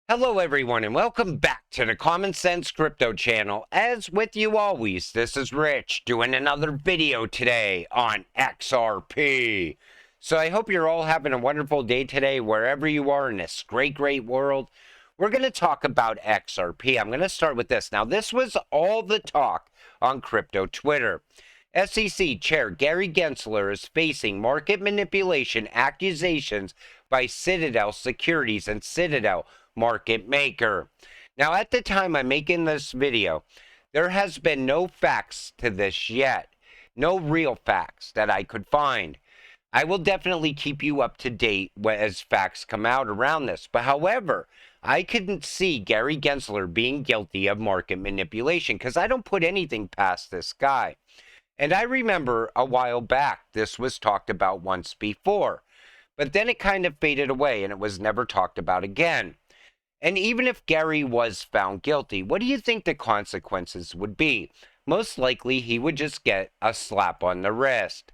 Hello everyone and welcome back to the Common Sense Crypto channel. As with you always, this is Rich doing another video today on XRP. So I hope you're all having a wonderful day today wherever you are in this great world. We're going to talk about XRP. I'm going to start with this. Now this was all the talk on crypto Twitter. SEC Chair Gary Gensler is facing market manipulation accusations by Citadel Securities and Citadel Market Maker. Now, at the time I'm making this video, there has been no facts to this yet. No real facts that I could find. I will definitely keep you up to date as facts come out around this. But however, I couldn't see Gary Gensler being guilty of market manipulation because I don't put anything past this guy. And I remember a while back this was talked about once before. But then it kind of faded away and it was never talked about again. And even if Gary was found guilty, what do you think the consequences would be? Most likely he would just get a slap on the wrist.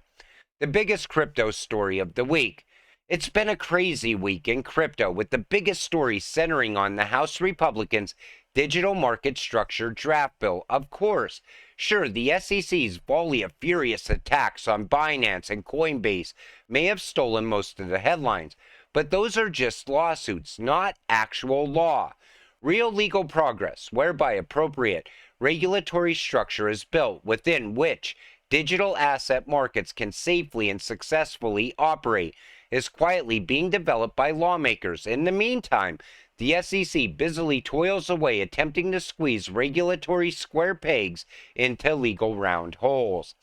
The biggest crypto story of the week. It's been a crazy week in crypto with the biggest story centering on the House Republicans' digital market structure draft bill. Of course, sure, the SEC's volley of furious attacks on Binance and Coinbase may have stolen most of the headlines. But those are just lawsuits, not actual law. Real legal progress, whereby appropriate regulatory structure is built within which digital asset markets can safely and successfully operate, is quietly being developed by lawmakers. In the meantime, the SEC busily toils away attempting to squeeze regulatory square pegs into legal round holes.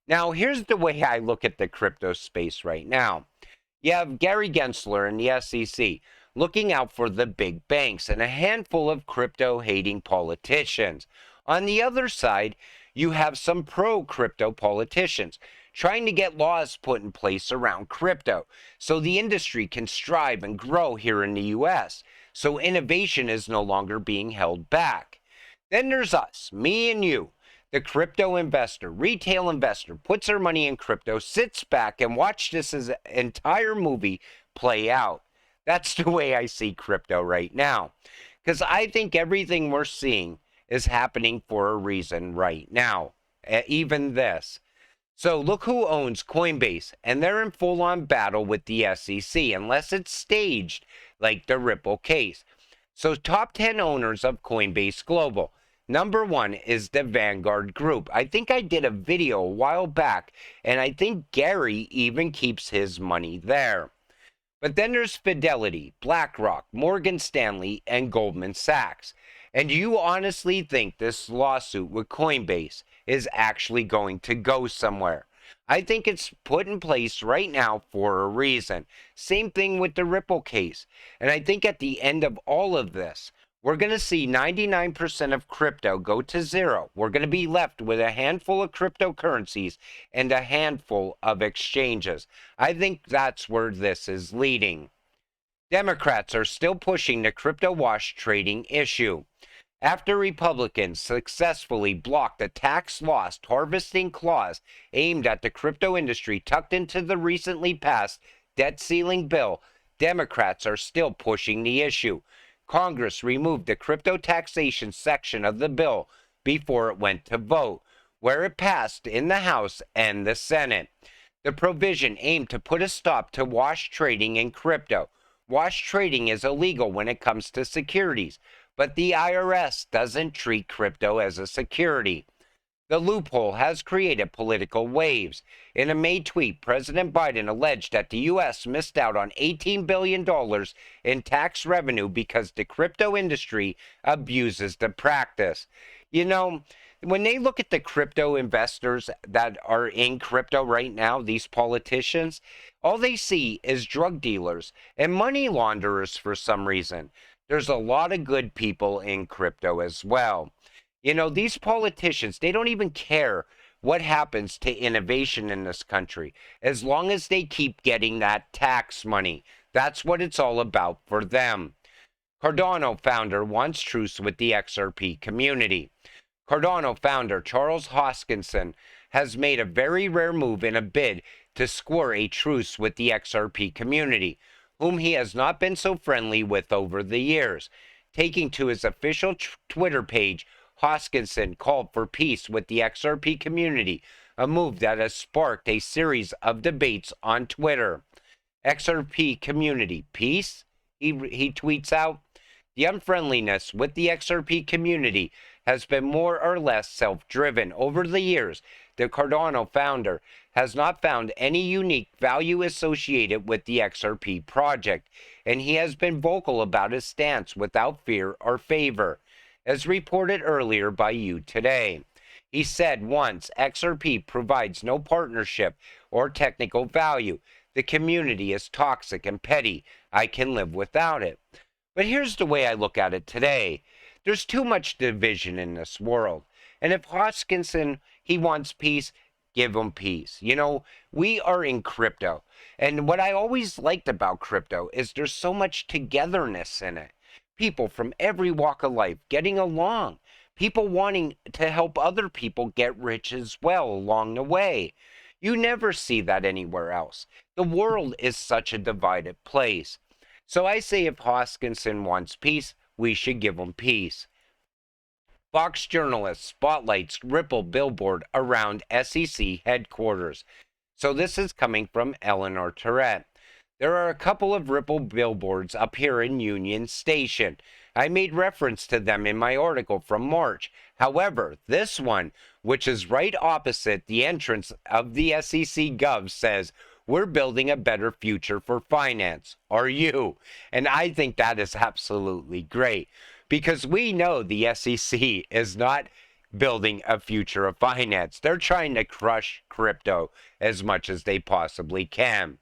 Now, here's the way I look at the crypto space right now. You have Gary Gensler and the SEC looking out for the big banks and a handful of crypto-hating politicians. On the other side, you have some pro-crypto politicians trying to get laws put in place around crypto so the industry can strive and grow here in the US, so innovation is no longer being held back. Then there's us, me and you. The crypto investor, retail investor, puts their money in crypto, sits back and watches this entire movie play out. That's the way I see crypto right now. Because I think everything we're seeing is happening for a reason right now. Even this. So look who owns Coinbase, and they're in full-on battle with the SEC, unless it's staged like the Ripple case. So top 10 owners of Coinbase Global. Number 1 is the Vanguard Group. I think I did a video a while back, and I think Gary even keeps his money there. But then there's Fidelity, BlackRock, Morgan Stanley, and Goldman Sachs. And do you honestly think this lawsuit with Coinbase is actually going to go somewhere? I think it's put in place right now for a reason. Same thing with the Ripple case. And I think at the end of all of this, we're going to see 99% of crypto go to zero. We're going to be left with a handful of cryptocurrencies and a handful of exchanges. I think that's where this is leading. Democrats are still pushing the crypto wash trading issue. After Republicans successfully blocked a tax loss harvesting clause aimed at the crypto industry tucked into the recently passed debt ceiling bill, Democrats are still pushing the issue. Congress removed the crypto taxation section of the bill before it went to vote, where it passed in the House and the Senate. The provision aimed to put a stop to wash trading in crypto. Wash trading is illegal when it comes to securities, but the IRS doesn't treat crypto as a security. The loophole has created political waves. In a May tweet, President Biden alleged that the U.S. missed out on $18 billion in tax revenue because the crypto industry abuses the practice. You know, when they look at the crypto investors that are in crypto right now, these politicians, all they see is drug dealers and money launderers for some reason. There's a lot of good people in crypto as well. You know, these politicians, they don't even care what happens to innovation in this country, as long as they keep getting that tax money. That's what it's all about for them. Cardano founder wants truce with the XRP community. Cardano founder Charles Hoskinson has made a very rare move in a bid to score a truce with the XRP community, whom he has not been so friendly with over the years. Taking to his official Twitter page, Hoskinson called for peace with the XRP community, a move that has sparked a series of debates on Twitter. XRP community, peace? He tweets out. The unfriendliness with the XRP community has been more or less self-driven. Over the years, the Cardano founder has not found any unique value associated with the XRP project, and he has been vocal about his stance without fear or favor, as reported earlier by you today. He said once, XRP provides no partnership or technical value. The community is toxic and petty. I can live without it. But here's the way I look at it today. There's too much division in this world. And if Hoskinson, he wants peace, give him peace. You know, we are in crypto. And what I always liked about crypto is there's so much togetherness in it. People from every walk of life getting along. People wanting to help other people get rich as well along the way. You never see that anywhere else. The world is such a divided place. So I say if Hoskinson wants peace, we should give him peace. Fox journalist spotlights Ripple billboard around SEC headquarters. So this is coming from Eleanor Tourette. There are a couple of Ripple billboards up here in Union Station. I made reference to them in my article from March. However, this one, which is right opposite the entrance of the SEC Gov, says, "We're building a better future for finance. Are you?" And I think that is absolutely great, because we know the SEC is not building a future of finance. They're trying to crush crypto as much as they possibly can.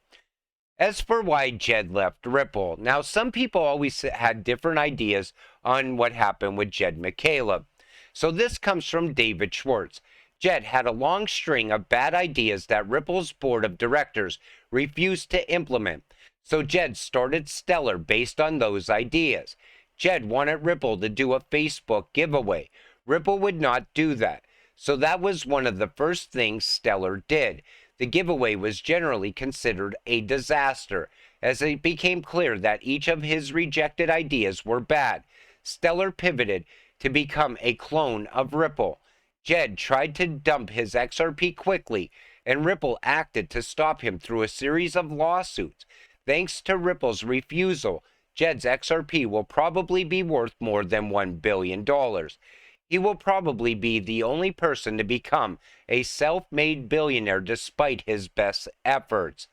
As for why Jed left Ripple, now some people always had different ideas on what happened with Jed McCaleb. So this comes from David Schwartz. Jed had a long string of bad ideas that Ripple's board of directors refused to implement. So Jed started Stellar based on those ideas. Jed wanted Ripple to do a Facebook giveaway. Ripple would not do that. So that was one of the first things Stellar did. The giveaway was generally considered a disaster, as it became clear that each of his rejected ideas were bad. Stellar pivoted to become a clone of Ripple. Jed tried to dump his XRP quickly, and Ripple acted to stop him through a series of lawsuits. Thanks to Ripple's refusal, Jed's XRP will probably be worth more than $1 billion. He will probably be the only person to become a self-made billionaire despite his best efforts.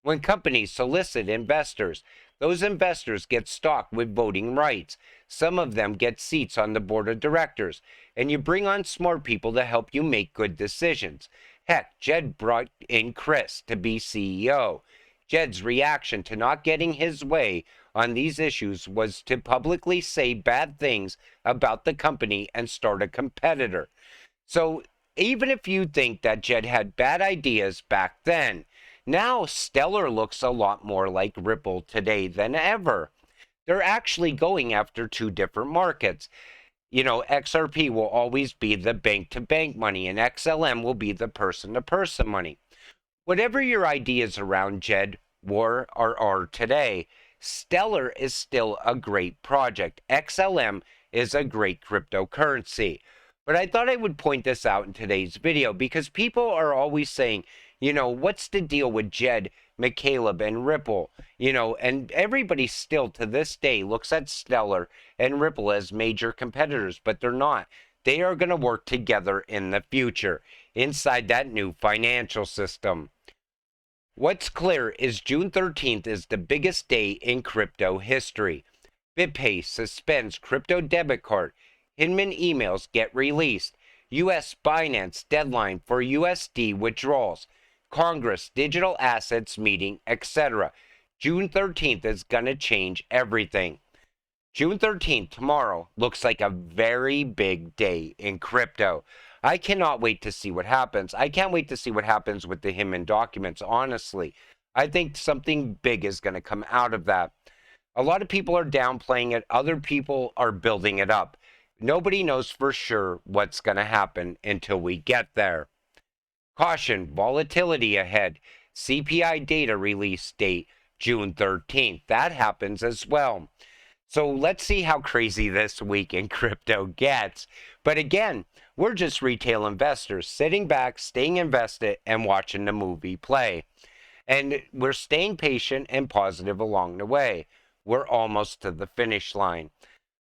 When companies solicit investors, those investors get stock with voting rights. Some of them get seats on the board of directors, and you bring on smart people to help you make good decisions. Heck, Jed brought in Chris to be CEO. Jed's reaction to not getting his way on these issues was to publicly say bad things about the company and start a competitor. So even if you think that Jed had bad ideas back then, now Stellar looks a lot more like Ripple today than ever. They're actually going after two different markets. You know, XRP will always be the bank-to-bank money, and XLM will be the person-to-person money. Whatever your ideas around Jed were or are today, Stellar is still a great project. XLM is a great cryptocurrency. But I thought I would point this out in today's video because people are always saying, you know, what's the deal with Jed McCaleb and Ripple? You know, and everybody still to this day looks at Stellar and Ripple as major competitors, but they're not. They are going to work together in the future inside that new financial system. What's clear is June 13th is the biggest day in crypto history. BitPay suspends crypto debit card. Hinman emails get released. U.S. Binance deadline for USD withdrawals. Congress digital assets meeting, etc. June 13th is going to change everything. June 13th, tomorrow, looks like a very big day in crypto. I cannot wait to see what happens. I can't wait to see what happens with the Hinman documents, honestly. I think something big is going to come out of that. A lot of people are downplaying it. Other people are building it up. Nobody knows for sure what's going to happen until we get there. Caution, volatility ahead. CPI data release date, June 13th. That happens as well. So let's see how crazy this week in crypto gets. But again, we're just retail investors sitting back, staying invested, and watching the movie play. And we're staying patient and positive along the way. We're almost to the finish line.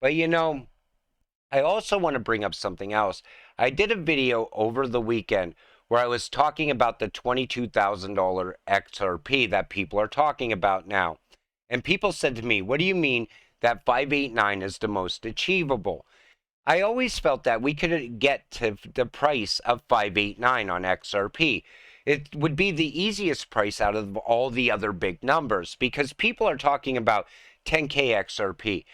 But I also want to bring up something else. I did a video over the weekend where I was talking about the $22,000 XRP that people are talking about now. And people said to me, what do you mean that 589 is the most achievable? I always felt that we could get to the price of 589 on XRP. It would be the easiest price out of all the other big numbers because people are talking about 10K XRP.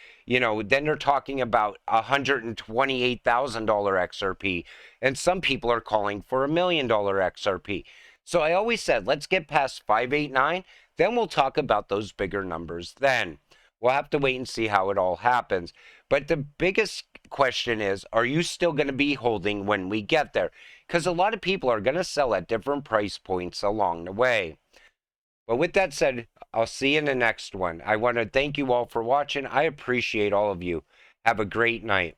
Then they're talking about $128,000 XRP, and some people are calling for $1 million XRP. So I always said, let's get past 589, then we'll talk about those bigger numbers then. We'll have to wait and see how it all happens. But the biggest question is, are you still going to be holding when we get there? Because a lot of people are going to sell at different price points along the way. But with that said, I'll see you in the next one. I want to thank you all for watching. I appreciate all of you. Have a great night.